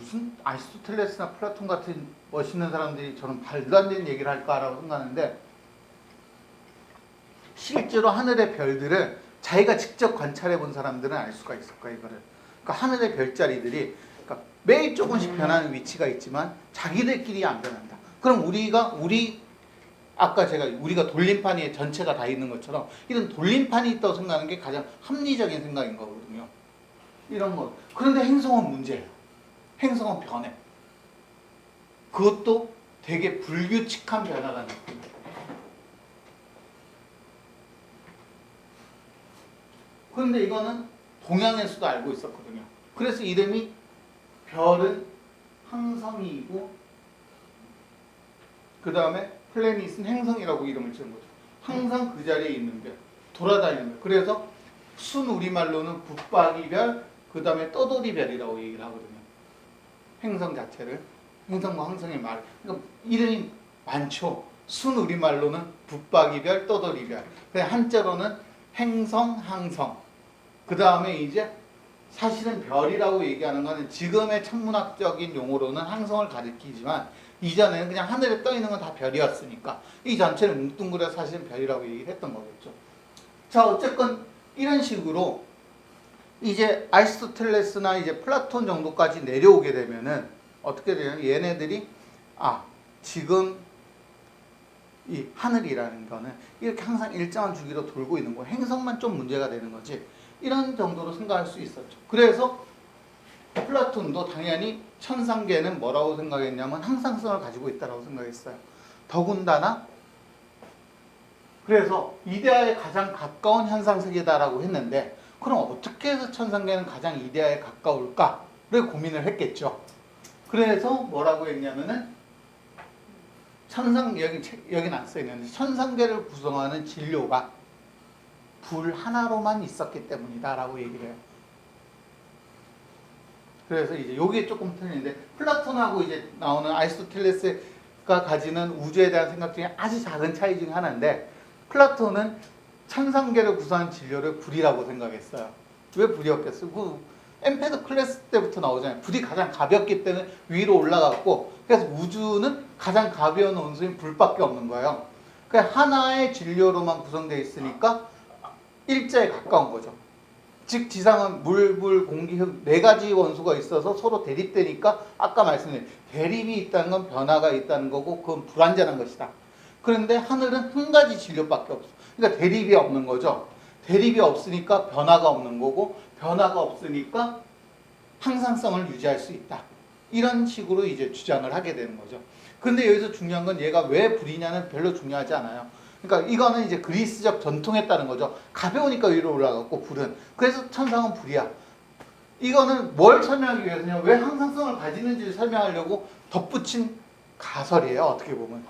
무슨 아리스토텔레스나 플라톤 같은 멋있는 사람들이 저는 말도 안 되는 얘기를 할까라고 생각하는데, 실제로 하늘의 별들을 자기가 직접 관찰해 본 사람들은 알 수가 있을 거야, 이거를. 그러니까 하늘의 별자리들이 그러니까 매일 조금씩 변하는 위치가 있지만 자기들끼리 안 변한다. 그럼 아까 우리가 돌림판이 전체가 다 있는 것처럼 이런 돌림판이 있다고 생각하는 게 가장 합리적인 생각인 거거든요. 이런 거. 그런데 행성은 문제예요. 행성은 변해. 그것도 되게 불규칙한 변화가 나타나요. 그런데 이거는 동양에서도 알고 있었거든요. 그래서 이름이 별은 항성이고 그 다음에 플래닛은 행성이라고 이름을 지은 거죠. 항상 그 자리에 있는 별, 돌아다니는 별. 그래서 순 우리말로는 붙박이별, 그 다음에 떠돌이별이라고 얘기를 하거든요. 행성 자체를. 행성과 항성의 말. 그러니까 이름이 많죠. 순 우리말로는 붙박이별, 떠돌이별. 그냥 한자로는 행성, 항성. 그 다음에 이제 사실은 별이라고 얘기하는 거는 지금의 천문학적인 용어로는 항성을 가리키지만 이전에는 그냥 하늘에 떠 있는 건 다 별이었으니까 이 전체를 뭉뚱그려 사실은 별이라고 얘기를 했던 거겠죠. 자, 어쨌건 이런 식으로 이제 아리스토텔레스나 이제 플라톤 정도까지 내려오게 되면은 어떻게 되냐면 얘네들이 지금 이 하늘이라는 거는 이렇게 항상 일정한 주기로 돌고 있는 거, 행성만 좀 문제가 되는 거지, 이런 정도로 생각할 수 있었죠. 그래서 플라톤도 당연히 천상계는 뭐라고 생각했냐면 항상성을 가지고 있다고 생각했어요. 더군다나 그래서 이데아에 가장 가까운 현상세계다라고 했는데, 그럼 어떻게 해서 천상계는 가장 이데아에 가까울까를 고민을 했겠죠. 그래서 뭐라고 했냐면은 여긴 안 써있는데 천상계를 구성하는 진료가 불 하나로만 있었기 때문이다라고 얘기를 해요. 그래서 이제 요게 조금 틀리는데, 플라톤하고 이제 나오는 아리스토텔레스가 가지는 우주에 대한 생각 중에 아주 작은 차이 중에 하나인데, 플라톤은 천상계를 구성한 진료를 불이라고 생각했어요. 왜 불이었겠어요? 그 엠페도클레스 때부터 나오잖아요. 불이 가장 가볍기 때문에 위로 올라갔고, 그래서 우주는 가장 가벼운 원소인 불밖에 없는 거예요. 그러니까 하나의 진료로만 구성되어 있으니까 일자에 가까운 거죠. 즉 지상은 물, 불, 공기, 흙 네 가지 원소가 있어서 서로 대립되니까 아까 말씀드린 대립이 있다는 건 변화가 있다는 거고, 그건 불완전한 것이다. 그런데 하늘은 한 가지 진료밖에 없어. 그러니까 대립이 없는 거죠. 대립이 없으니까 변화가 없는 거고, 변화가 없으니까 항상성을 유지할 수 있다. 이런 식으로 이제 주장을 하게 되는 거죠. 근데 여기서 중요한 건 얘가 왜 불이냐는 별로 중요하지 않아요. 그러니까 이거는 이제 그리스적 전통에 따른 거죠. 가벼우니까 위로 올라갔고 불은. 그래서 천상은 불이야. 이거는 뭘 설명하기 위해서냐, 왜 항상성을 가지는지를 설명하려고 덧붙인 가설이에요, 어떻게 보면.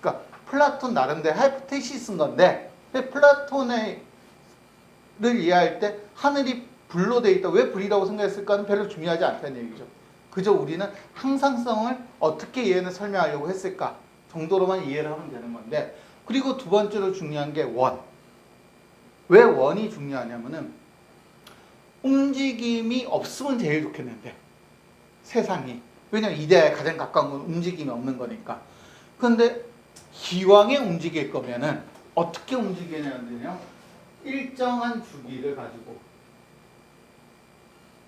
그러니까 플라톤 나름대로 하이포테시스인 건데, 플라톤을 이해할 때 하늘이 불로 돼 있다, 왜 불이라고 생각했을까는 별로 중요하지 않다는 얘기죠. 그저 우리는 항상성을 어떻게 얘는 설명하려고 했을까 정도로만 이해를 하면 되는 건데, 그리고 두 번째로 중요한 게 원. 왜 원이 중요하냐면은 움직임이 없으면 제일 좋겠는데, 세상이. 왜냐면 이데아에 가장 가까운 건 움직임이 없는 거니까. 그런데 기왕에 움직일 거면은 어떻게 움직이냐면요, 일정한 주기를 가지고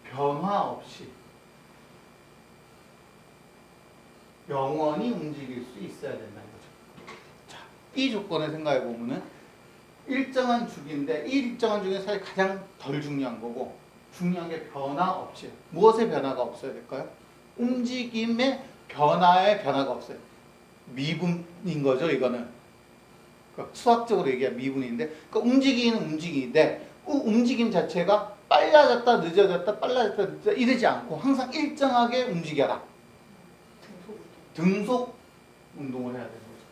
변화 없이 영원히 움직일 수 있어야 된다는 거죠. 자, 이 조건을 생각해 보면은 일정한 주기인데, 이 일정한 주기는 사실 가장 덜 중요한 거고, 중요한 게 변화 없이. 무엇의 변화가 없어야 될까요? 움직임의 변화의 변화가 없어요. 미분인 거죠, 이거는. 그러니까 수학적으로 얘기하면 미분인데, 그러니까 움직이는 움직임인데, 그 움직임 자체가 빨라졌다, 늦어졌다, 빨라졌다, 늦어졌다 이러지 않고 항상 일정하게 움직여라. 등속 운동을 해야 되는 거죠.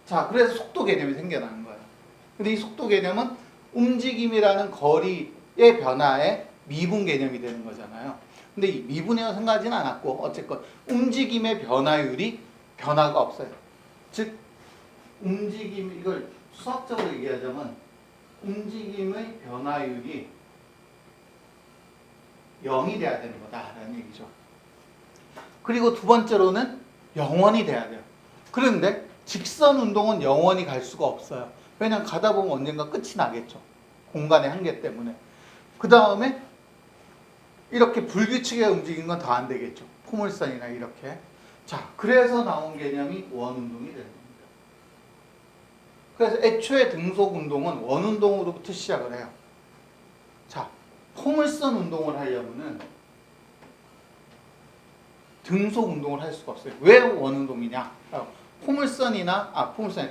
자, 그래서 속도 개념이 생겨나는 거예요. 근데 이 속도 개념은 움직임이라는 거리의 변화의 미분 개념이 되는 거잖아요. 근데 이 미분이라고 생각하지는 않았고, 어쨌건 움직임의 변화율이 변화가 없어요. 즉 움직임, 이걸 수학적으로 얘기하자면 움직임의 변화율이 0이 돼야 되는 거다라는 얘기죠. 그리고 두 번째로는 영원히 돼야 돼요. 그런데 직선 운동은 영원히 갈 수가 없어요. 왜냐면 가다 보면 언젠가 끝이 나겠죠. 공간의 한계 때문에. 그 다음에 이렇게 불규칙하게 움직이는 건 더 안 되겠죠. 포물선이나 이렇게. 자, 그래서 나온 개념이 원운동이 되는 겁니다. 그래서 애초에 등속 운동은 원운동으로부터 시작을 해요. 자, 포물선 운동을 하려면은 등속 운동을 할 수가 없어요. 왜 원운동이냐? 포물선이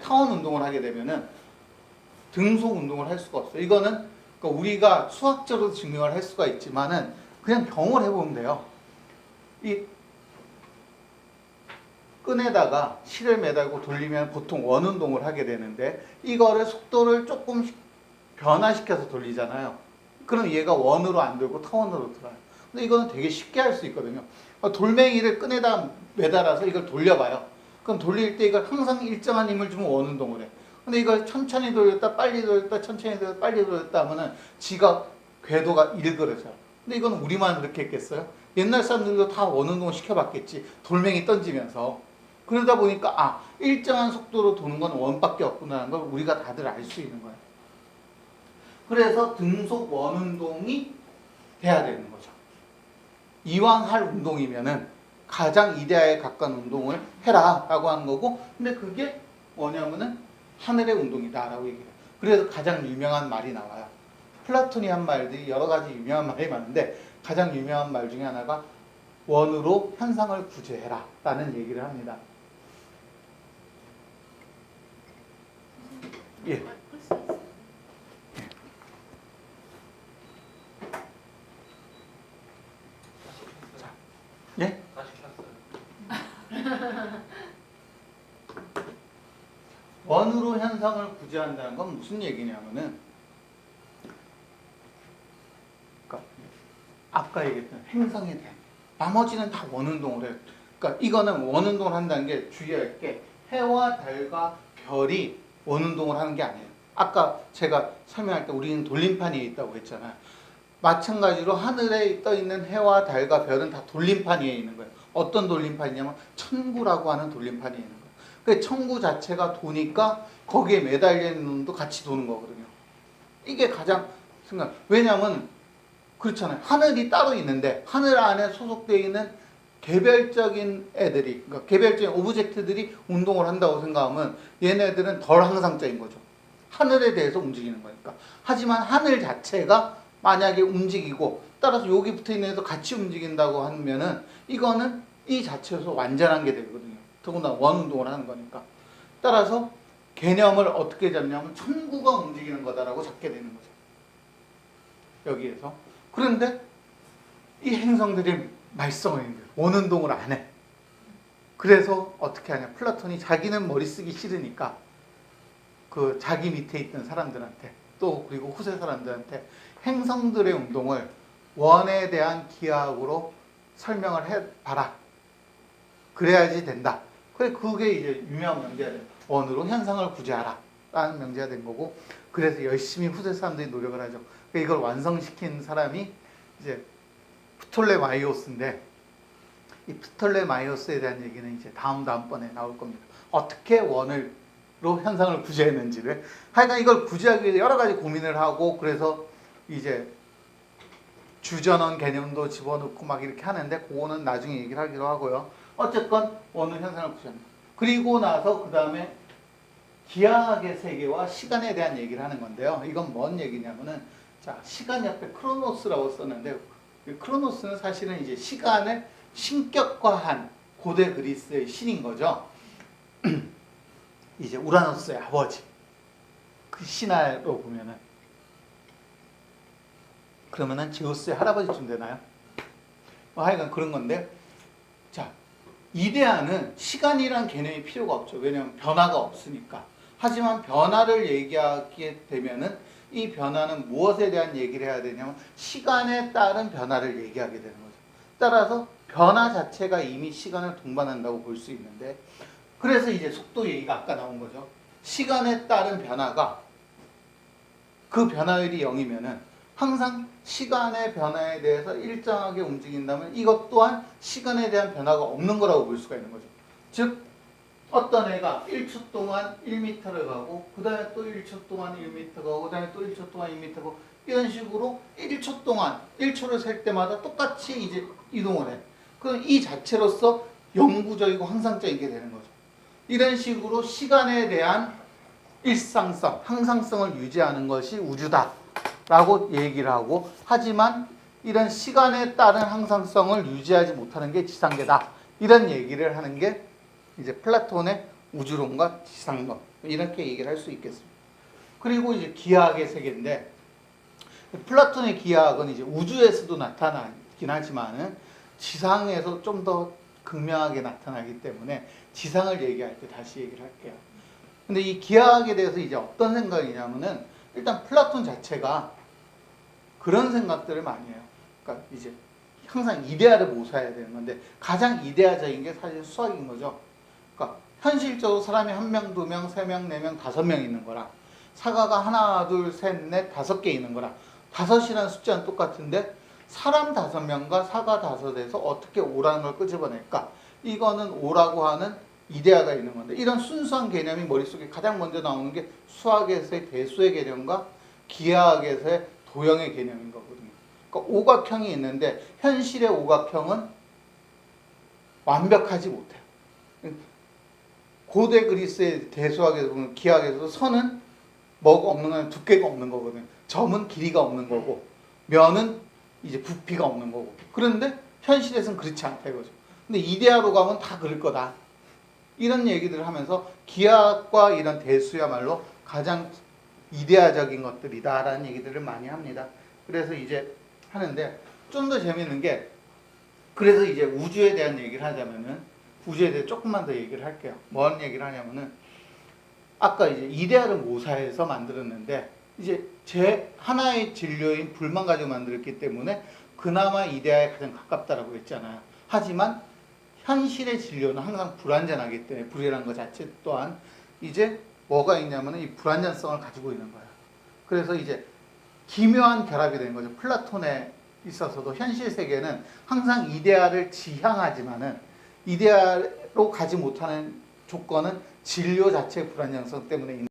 타원 운동을 하게 되면은 등속 운동을 할 수가 없어요. 이거는 그러니까 우리가 수학적으로 증명을 할 수가 있지만은 그냥 경험을 해보면 돼요. 이 끈에다가 실을 매달고 돌리면 보통 원운동을 하게 되는데 이거를 속도를 조금씩 변화시켜서 돌리잖아요. 그럼 얘가 원으로 안 돌고 타원으로 돌아요. 근데 이거는 되게 쉽게 할 수 있거든요. 돌멩이를 끈에다 매달아서 이걸 돌려봐요. 그럼 돌릴 때 이걸 항상 일정한 힘을 주면 원운동을 해. 근데 이걸 천천히 돌렸다 빨리 돌렸다 천천히 돌렸다 빨리 돌렸다 하면은 지가 궤도가 일그러져요. 근데 이건 우리만 그렇게 했겠어요? 옛날 사람들도 다 원운동 시켜봤겠지. 돌멩이 던지면서. 그러다 보니까 일정한 속도로 도는 건 원밖에 없구나라는 걸 우리가 다들 알 수 있는 거예요. 그래서 등속 원운동이 돼야 되는 거죠. 이왕 할 운동이면은 가장 이데아에 가까운 운동을 해라 라고 하는 거고, 근데 그게 뭐냐면은 하늘의 운동이다 라고 얘기해요. 그래서 가장 유명한 말이 나와요. 플라톤이 한 말들이 여러 가지 유명한 말이 많은데 가장 유명한 말 중에 하나가 원으로 현상을 구제해라 라는 얘기를 합니다. 예. 예? 원으로 현상을 구제한다는 건 무슨 얘기냐면은, 그러니까 아까 얘기했던 행성에 대한 나머지는 다 원운동을 해요. 그러니까 이거는 원운동을 한다는 게 주의할 게 해와 달과 별이 원운동을 하는 게 아니에요. 아까 제가 설명할 때 우리는 돌림판이 있다고 했잖아요. 마찬가지로 하늘에 떠 있는 해와 달과 별은 다 돌림판 위에 있는 거예요. 어떤 돌림판이냐면 천구라고 하는 돌림판이 있는 거예요. 그 천구 자체가 도니까 거기에 매달려 있는 놈도 같이 도는 거거든요. 이게 가장 생각. 왜냐하면 그렇잖아요. 하늘이 따로 있는데 하늘 안에 소속되어 있는 개별적인 애들이, 그러니까 개별적인 오브젝트들이 운동을 한다고 생각하면 얘네들은 덜 항상적인 거죠. 하늘에 대해서 움직이는 거니까. 하지만 하늘 자체가 만약에 움직이고 따라서 여기 붙어 있는 애도 같이 움직인다고 하면은 이거는 이 자체에서 완전한 게 되거든요. 더군다나 원운동을 하는 거니까. 따라서 개념을 어떻게 잡냐면 천구가 움직이는 거다라고 잡게 되는 거죠. 여기에서. 그런데 이 행성들이 말썽을 해요. 원운동을 안 해. 그래서 어떻게 하냐. 플라톤이 자기는 머리 쓰기 싫으니까 그 자기 밑에 있던 사람들한테 또 그리고 후세 사람들한테 행성들의 운동을 원에 대한 기하학으로 설명을 해봐라. 그래야지 된다. 그게 이제 유명한 명제가 돼요. 원으로 현상을 구제하라 라는 명제가 된 거고, 그래서 열심히 후세 사람들이 노력을 하죠. 이걸 완성시킨 사람이 이제 프톨레마이오스인데, 이 프톨레마이오스에 대한 얘기는 이제 다음번에 나올 겁니다. 어떻게 원으로 현상을 구제했는지를. 하여간 이걸 구제하기 위해서 여러 가지 고민을 하고, 그래서 이제 주전원 개념도 집어넣고 막 이렇게 하는데 그거는 나중에 얘기를 하기로 하고요. 어쨌건 원의 현상을 구제합니다. 그리고 나서 그 다음에 기하학의 세계와 시간에 대한 얘기를 하는 건데요. 이건 뭔 얘기냐면은, 자, 시간 옆에 크로노스라고 썼는데, 크로노스는 사실은 이제 시간을 신격화한 고대 그리스의 신인 거죠. 이제 우라노스의 아버지. 그 신화로 보면은. 그러면은 제우스의 할아버지쯤 되나요? 하여간 그런 건데, 자, 이데아는 시간이란 개념이 필요가 없죠. 왜냐하면 변화가 없으니까. 하지만 변화를 얘기하게 되면은 이 변화는 무엇에 대한 얘기를 해야 되냐면 시간에 따른 변화를 얘기하게 되는 거죠. 따라서 변화 자체가 이미 시간을 동반한다고 볼 수 있는데, 그래서 이제 속도 얘기가 아까 나온 거죠. 시간에 따른 변화가 그 변화율이 0이면은 항상 시간의 변화에 대해서 일정하게 움직인다면 이것 또한 시간에 대한 변화가 없는 거라고 볼 수가 있는 거죠. 즉 어떤 애가 1초 동안 1m를 가고 그 다음에 또 1초 동안 1m 가고 그 다음에 또 1초 동안 2m 가고 이런 식으로 1초 동안 1초를 셀 때마다 똑같이 이제 이동을 해. 그럼 이 자체로서 영구적이고 항상적이게 되는 거죠. 이런 식으로 시간에 대한 일상성, 항상성을 유지하는 것이 우주다 라고 얘기를 하고, 하지만 이런 시간에 따른 항상성을 유지하지 못하는 게 지상계다 이런 얘기를 하는 게 이제 플라톤의 우주론과 지상론 이렇게 얘기를 할 수 있겠습니다. 그리고 이제 기하학의 세계인데, 플라톤의 기하학은 이제 우주에서도 나타나긴 하지만은 지상에서 좀 더 극명하게 나타나기 때문에 지상을 얘기할 때 다시 얘기를 할게요. 근데 이 기하학에 대해서 이제 어떤 생각이냐면은, 일단 플라톤 자체가 그런 생각들을 많이 해요. 그러니까 이제 항상 이데아를 모사해야 되는 건데, 가장 이데아적인 게 사실 수학인 거죠. 그러니까 현실적으로 사람이 1명, 2명, 3명, 4명, 5명 있는 거랑 사과가 하나, 둘, 셋, 넷, 5개 있는 거랑 5이라는 숫자는 똑같은데 사람 5명과 사과 5에서 어떻게 5라는 걸 끄집어낼까? 이거는 5라고 하는 이데아가 있는 건데, 이런 순수한 개념이 머릿속에 가장 먼저 나오는 게 수학에서의 대수의 개념과 기하학에서의 도형의 개념인 거거든요. 그러니까 오각형이 있는데 현실의 오각형은 완벽하지 못해요. 고대 그리스의 대수학에서 보면 기하학에서도 선은 뭐가 없는 건 두께가 없는 거거든요. 점은 길이가 없는 거고 면은 이제 부피가 없는 거고. 그런데 현실에서는 그렇지 않다 이거죠. 근데 이데아로 가면 다 그럴 거다. 이런 얘기들을 하면서 기하학과 이런 대수야말로 가장 이데아적인 것들이다라는 얘기들을 많이 합니다. 그래서 이제 하는데, 좀 더 재밌는 게, 그래서 이제 우주에 대한 얘기를 하자면은 우주에 대해 조금만 더 얘기를 할게요. 뭔 얘기를 하냐면은, 아까 이제 이데아를 모사해서 만들었는데 이제 제 하나의 진료인 불만 가지고 만들었기 때문에 그나마 이데아에 가장 가깝다라고 했잖아요. 하지만 현실의 진료는 항상 불완전하기 때문에 불이라는 것 자체 또한 이제 뭐가 있냐면 이 불완전성을 가지고 있는 거예요. 그래서 이제 기묘한 결합이 되는 거죠. 플라톤에 있어서도 현실 세계는 항상 이데아를 지향하지만은 이데아로 가지 못하는 조건은 진료 자체의 불완전성 때문에 있는